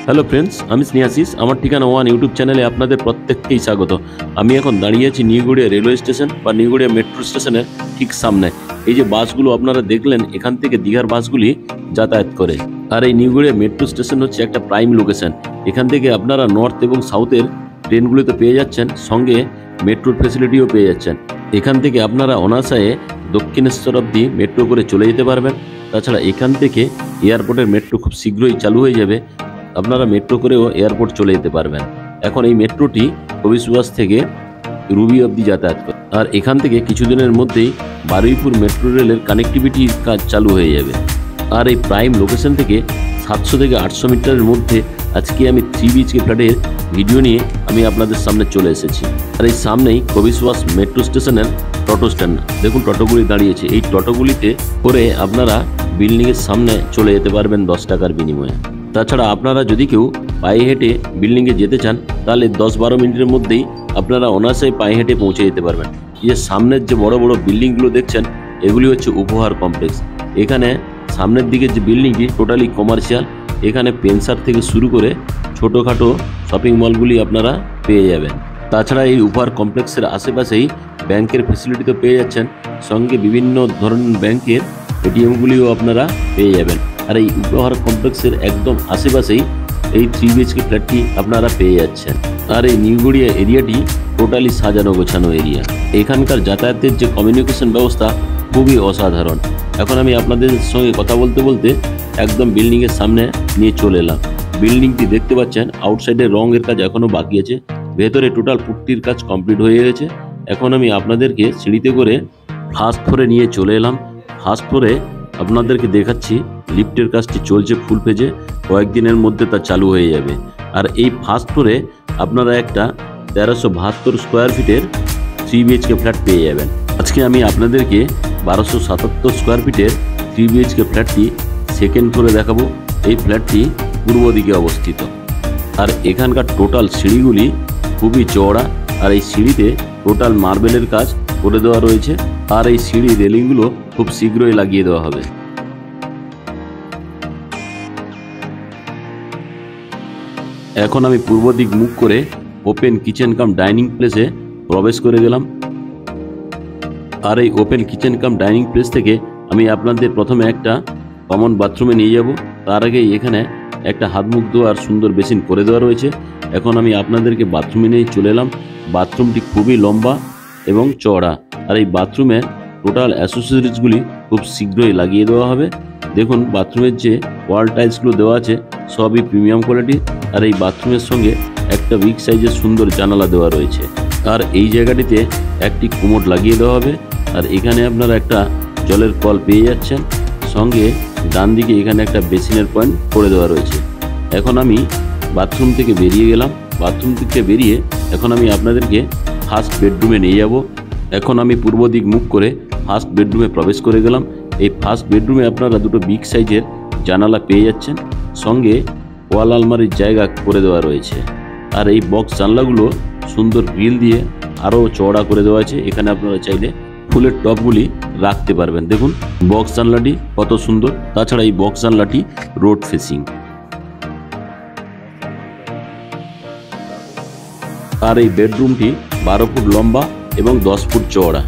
Hello friends, আমি স্নেহাশিস। আমার ঠিকানা ওয়ান ইউটিউব চ্যানেলে আপনাদের প্রত্যেককেই স্বাগত। আমি এখন দাঁড়িয়ে আছি নিউগড়িয়া রেলওয়ে স্টেশন বা নিউগড়িয়া মেট্রো স্টেশনের ঠিক সামনে। এই যে বাসগুলো আপনারা দেখলেন, এখান থেকে দীঘার বাসগুলি যাতায়াত করে। আর এই নিউগড়িয়া মেট্রো স্টেশন হচ্ছে একটা প্রাইম লোকেশন। এখান থেকে আপনারা নর্থ এবং সাউথের ট্রেনগুলিতে পেয়ে যাচ্ছেন, সঙ্গে মেট্রোর ফেসিলিটিও পেয়ে যাচ্ছেন। এখান থেকে আপনারা অনায়াসে দক্ষিণেশ্বর অবধি মেট্রো করে চলে যেতে পারবেন। তাছাড়া এখান থেকে এয়ারপোর্টের মেট্রো খুব শীঘ্রই চালু হয়ে যাবে, আপনারা মেট্রো করেও এয়ারপোর্ট চলে যেতে পারবেন। এখন এই মেট্রোটি কবি সুভাষ থেকে রুবি অবধি যাতায়াত করে। আর এখান থেকে কিছুদিনের মধ্যেই বারুইপুর মেট্রো রেলের কানেক্টিভিটির কাজ চালু হয়ে যাবে। আর এই প্রাইম লোকেশন থেকে 700 থেকে 800 মিটারের মধ্যে আজকে আমি 3 BHK ফ্ল্যাটের ভিডিও নিয়ে আমি আপনাদের সামনে চলে এসেছি। আর এই সামনেই কবি সুভাষ মেট্রো স্টেশনের টোটো স্ট্যান্ড। দেখুন টোটোগুলি দাঁড়িয়েছে। এই টোটোগুলিতে করে আপনারা বিল্ডিংয়ের সামনে চলে যেতে পারবেন 10 টাকার বিনিময়ে। তাছাড়া আপনারা যদি কেউ পায়ে হেঁটে বিল্ডিংয়ে যেতে চান, তাহলে 10-12 মিনিটের মধ্যেই আপনারা অনায়াসে পায়ে হেঁটে পৌঁছে যেতে পারবেন। এই যে সামনের যে বড় বড় বিল্ডিংগুলো দেখছেন, এগুলি হচ্ছে উপহার কমপ্লেক্স। এখানে সামনের দিকে যে বিল্ডিংটি টোটালি কমার্শিয়াল। এখানে পেনসার থেকে শুরু করে ছোটোখাটো শপিং মলগুলি আপনারা পেয়ে যাবেন। তাছাড়া এই উপহার কমপ্লেক্সের আশেপাশেই ব্যাংকের ফেসিলিটি তো পেয়ে যাচ্ছেন, সঙ্গে বিভিন্ন ধরনের ব্যাংকের এটিএমগুলিও আপনারা পেয়ে যাবেন। আর এই উপহার কমপ্লেক্সের একদম আশেপাশেই এই 3 BHK ফ্ল্যাটটি আপনারা পেয়ে যাচ্ছেন। আর এই নিউগড়িয়া এরিয়াটি টোটালি সাজানো গোছানো এরিয়া। এখানকার যাতায়াতের যে কমিউনিকেশন ব্যবস্থা খুবই অসাধারণ। এখন আমি আপনাদের সঙ্গে কথা বলতে বলতে একদম বিল্ডিংয়ের সামনে নিয়ে চলে এলাম। বিল্ডিংটি দেখতে পাচ্ছেন, আউটসাইডে রঙের কাজ এখনও বাকি আছে, ভেতরে টোটাল পুট্টির কাজ কমপ্লিট হয়ে গেছে। এখন আমি আপনাদেরকে সিঁড়িতে করে ফার্স্ট ফ্লোরে নিয়ে চলে এলাম। ফার্স্ট ফ্লোরে আপনাদেরকে দেখাচ্ছি লিফটের কাজটি চলছে ফুল পেজে, কয়েকদিনের মধ্যে তা চালু হয়ে যাবে। আর এই ফার্স্ট ফ্লোরে আপনারা একটা 1372 স্কোয়ার ফিটের 3 BHK ফ্ল্যাট পেয়ে যাবেন। আজকে আমি আপনাদেরকে 1277 স্কোয়ার ফিটের 3 BHK ফ্ল্যাটটি সেকেন্ড ফ্লোরে দেখাবো। এই ফ্ল্যাটটি পূর্ব দিকে অবস্থিত। আর এখানকার টোটাল সিঁড়িগুলি খুবই চওড়া। আর এই সিঁড়িতে টোটাল মার্বেলের কাজ করে দেওয়া রয়েছে। আর এই সিঁড়ি রেলিংগুলো খুব শীঘ্রই লাগিয়ে দেওয়া হবে। এখন আমি পূর্ব দিক মুখ করে ওপেন কিচেন কাম ডাইনিং প্লেসে প্রবেশ করে গেলাম। আর এই open kitchen cum dining place থেকে আমি আপনাদের প্রথমে একটা কমন বাথরুমে নিয়ে যাব। তার আগে এখানে একটা হাত মুখ ধোয়ার সুন্দর বেসিন করে দেওয়া রয়েছে। এখন আমি আপনাদেরকে বাথরুমে নিয়ে চলে এলাম। বাথরুমটি খুবই লম্বা এবং চওড়া। আর এই বাথরুমে টোটাল অ্যাসেসরিজগুলি খুব শীঘ্রই লাগিয়ে দেওয়া হবে। দেখুন বাথরুমের যে ওয়াল টাইলসগুলো দেওয়া আছে সবই প্রিমিয়াম কোয়ালিটি। আর এই বাথরুমের সঙ্গে একটা বিগ সাইজের সুন্দর জানালা দেওয়া রয়েছে। আর এই জায়গাটিতে একটি কোমোড লাগিয়ে দেওয়া হবে। আর এখানে আপনারা একটা জলের কল পেয়ে যাচ্ছেন, সঙ্গে ডান দিকে এখানে একটা বেসিনের পয়েন্ট করে দেওয়া রয়েছে। এখন আমি বাথরুম থেকে বেরিয়ে গেলাম। বাথরুম থেকে বেরিয়ে এখন আমি আপনাদেরকে ফার্স্ট বেডরুমে নিয়ে যাব। এখন আমি পূর্ব দিক মুখ করে ফার্স্ট বেডরুমে প্রবেশ করে গেলাম। এই ফার্স্ট বেডরুমে আপনারা দুটো বিগ সাইজের জানালা পেয়ে যাচ্ছেন, সঙ্গে ওয়াল আলমারির জায়গা করে দেওয়া রয়েছে। আর এই বক্স জানলাগুলো সুন্দর গ্রিল দিয়ে আরও চওড়া করে দেওয়া আছে। এখানে আপনারা চাইলে ফুলের টপগুলি রাখতে পারবেন। দেখুন বক্স জানলাটি কত সুন্দর। তাছাড়া এই বক্স জানলাটি রোড ফেসিং। আর এই বেডরুমটি 12 ফুট লম্বা এবং 10 ফুট চওড়া।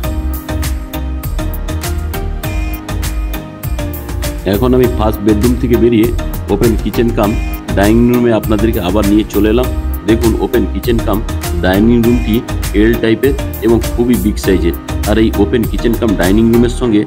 এখন আমি ফার্স্ট বেডরুম থেকে বেরিয়ে ওপেন কিচেন কাম ডাইনিং রুমে আপনাদেরকে আবার নিয়ে চলে এলাম। দেখুন ওপেন কিচেন কাম ডাইনিং রুমটি এল টাইপের এবং খুবই বিগ সাইজের। আর এই ওপেন কিচেন কাম ডাইনিং রুমের সঙ্গে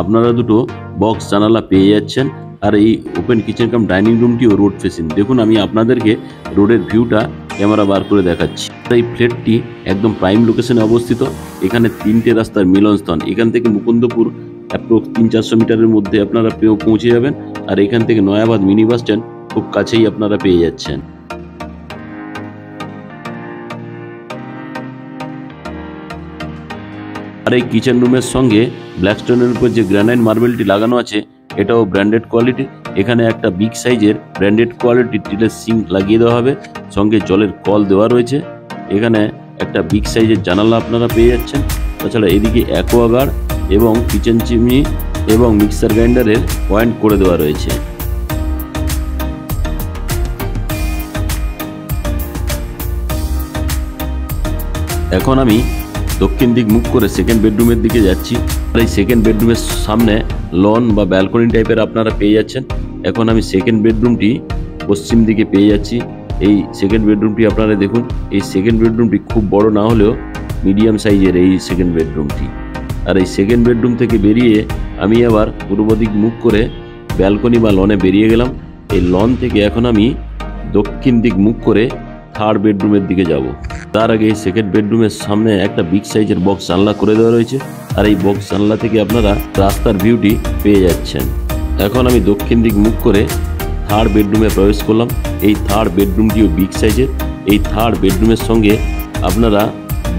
আপনারা দুটো বক্স জানালা পেয়ে যাচ্ছেন। আর এই ওপেন কিচেন কাম ডাইনিং রুমটিও রোড ফেসিং। দেখুন আমি আপনাদেরকে রোডের ভিউটা ক্যামেরা বার করে দেখাচ্ছি। এই ফ্ল্যাটটি একদম প্রাইম লোকেশনে অবস্থিত। এখানে 3টে রাস্তার মিলনস্থল। এখান থেকে মুকুন্দপুর অ্যাপ্রক্স 300-400 মিটারের মধ্যে আপনারা পৌঁছে যাবেন। আর এখান থেকে নয়াবাদ মিনি বাস স্ট্যান্ড খুব কাছেই আপনারা পেয়ে যাচ্ছেন। আর এই কিচেন রুমের সঙ্গে ব্ল্যাকস্টোনের উপর যে গ্রানাইট মার্বেলটি লাগানো আছে, এটাও ব্র্যান্ডেড কোয়ালিটি। এখানে একটা বিগ সাইজের ব্র্যান্ডেড কোয়ালিটি স্টিলের সিঙ্ক লাগিয়ে দেওয়া হবে, সঙ্গে জলের কল দেওয়া রয়েছে। এখানে একটা বিগ সাইজের জানালা আপনারা পেয়ে যাচ্ছেন। তাছাড়া এদিকে অ্যাকোয়াগার্ড এবং কিচেন চিমনি এবং মিক্সার গ্রাইন্ডারের পয়েন্ট করে দেওয়া রয়েছে। এখন আমি দক্ষিণ দিক মুখ করে সেকেন্ড বেডরুমের দিকে যাচ্ছি। আর এই সেকেন্ড বেডরুমের সামনে লন বা ব্যালকনি টাইপের আপনারা পেয়ে যাচ্ছেন। এখন আমি সেকেন্ড বেডরুমটি পশ্চিম দিকে পেয়ে যাচ্ছি। এই সেকেন্ড বেডরুমটি আপনারা দেখুন, এই সেকেন্ড বেডরুমটি খুব বড় না হলেও মিডিয়াম সাইজের এই সেকেন্ড বেডরুমটি। আর এই সেকেন্ড বেডরুম থেকে বেরিয়ে আমি আবার পূর্ব দিক মুখ করে ব্যালকনি বা লনে বেরিয়ে গেলাম। এই লন থেকে এখন আমি দক্ষিণ দিক মুখ করে থার্ড বেডরুমের দিকে যাব। তার আগে এই সেকেন্ড বেডরুমের সামনে একটা বিগ সাইজের বক্স জানলা করে দেওয়া রয়েছে। আর এই বক্স জানলা থেকে আপনারা রাস্তার ভিউটি পেয়ে যাচ্ছেন। এখন আমি দক্ষিণ দিক মুখ করে থার্ড বেডরুমে প্রবেশ করলাম। এই থার্ড বেডরুমটিও বিগ সাইজের। এই থার্ড বেডরুমের সঙ্গে আপনারা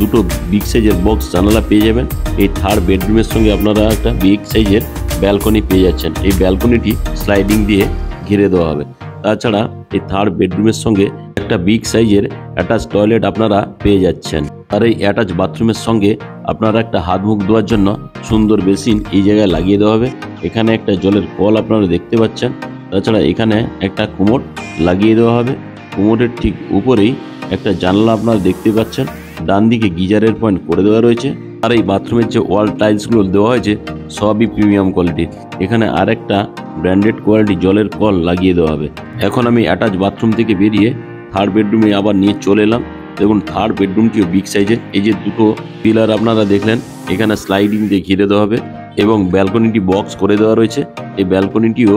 দুটো বিগ সাইজের বক্স জানালা পেয়ে যাবেন। এই থার্ড বেডরুমের সঙ্গে আপনারা একটা বিগ সাইজের ব্যালকনি পেয়ে যাচ্ছেন। এই ব্যালকনিটি স্লাইডিং দিয়ে ঘিরে দেওয়া হবে। তাছাড়া এই থার্ড বেডরুমের সঙ্গে একটা বিগ সাইজের অ্যাটাচ টয়লেট আপনারা পেয়ে যাচ্ছেন। আর এই অ্যাটাচ বাথরুমের সঙ্গে আপনারা একটা হাত মুখ ধোয়ার জন্য সুন্দর বেসিন এই জায়গায় লাগিয়ে দেওয়া হবে। এখানে একটা জলের কল আপনারা দেখতে পাচ্ছেন। তাছাড়া এখানে একটা কোমোড লাগিয়ে দেওয়া হবে। কোমোডের ঠিক উপরেই একটা জানলা আপনারা দেখতে পাচ্ছেন। ডান দিকে গিজারের পয়েন্ট করে দেওয়া রয়েছে। আর এই বাথরুমের যে ওয়াল টাইলসগুলো দেওয়া হয়েছে সবই প্রিমিয়াম কোয়ালিটির। এখানে আরেকটা ব্র্যান্ডেড কোয়ালিটি জলের কল লাগিয়ে দেওয়া হবে। এখন আমি অ্যাটাচ বাথরুম থেকে বেরিয়ে থার্ড বেডরুমে আবার নিয়ে চলে এলাম। দেখুন থার্ড বেডরুমটিও বিগ সাইজের। এই যে দুটো পিলার আপনারা দেখলেন, এখানে স্লাইডিং দিয়ে ঘিরে দেওয়া হবে এবং ব্যালকনিটি বক্স করে দেওয়া রয়েছে। এই ব্যালকনিটিও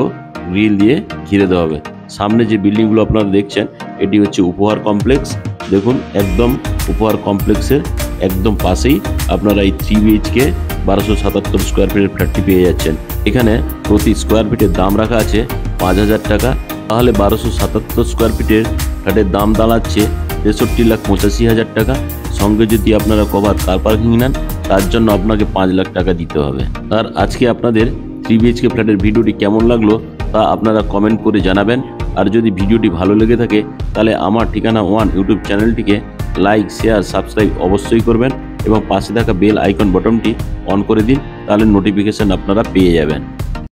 গ্রিল দিয়ে ঘিরে দেওয়া হবে। সামনে যে বিল্ডিংগুলো আপনারা দেখছেন এটি হচ্ছে উপহার কমপ্লেক্স। দেখুন একদম উপহার কমপ্লেক্সের একদম পাশেই আপনারা এই 3 BHK 1277 স্কোয়ার ফিটের ফ্ল্যাটটি পেয়ে যাচ্ছেন। এখানে প্রতি স্কোয়ার ফিটের দাম রাখা আছে 5000 টাকা। তাহলে 1277 স্কোয়ার ফিটের ফ্ল্যাটের দাম দাঁড়াচ্ছে 63,85,000 টাকা। সঙ্গে যদি আপনারা কভার কার পার্কিং নেন তার জন্য আপনাকে 5 লাখ টাকা দিতে হবে। আর আজকে আপনাদের 3 BHK ফ্ল্যাটের ভিডিওটি কেমন লাগলো তা আপনারা কমেন্ট করে জানাবেন। আর যদি ভিডিওটি ভালো লেগে থাকে তাহলে আমার ঠিকানা ওয়ান ইউটিউব চ্যানেলটিকে লাইক, শেয়ার, সাবস্ক্রাইব অবশ্যই করবেন এবং পাশে থাকা বেল আইকন বটনটি অন করে দিন, তাহলে নোটিফিকেশন আপনারা পেয়ে যাবেন।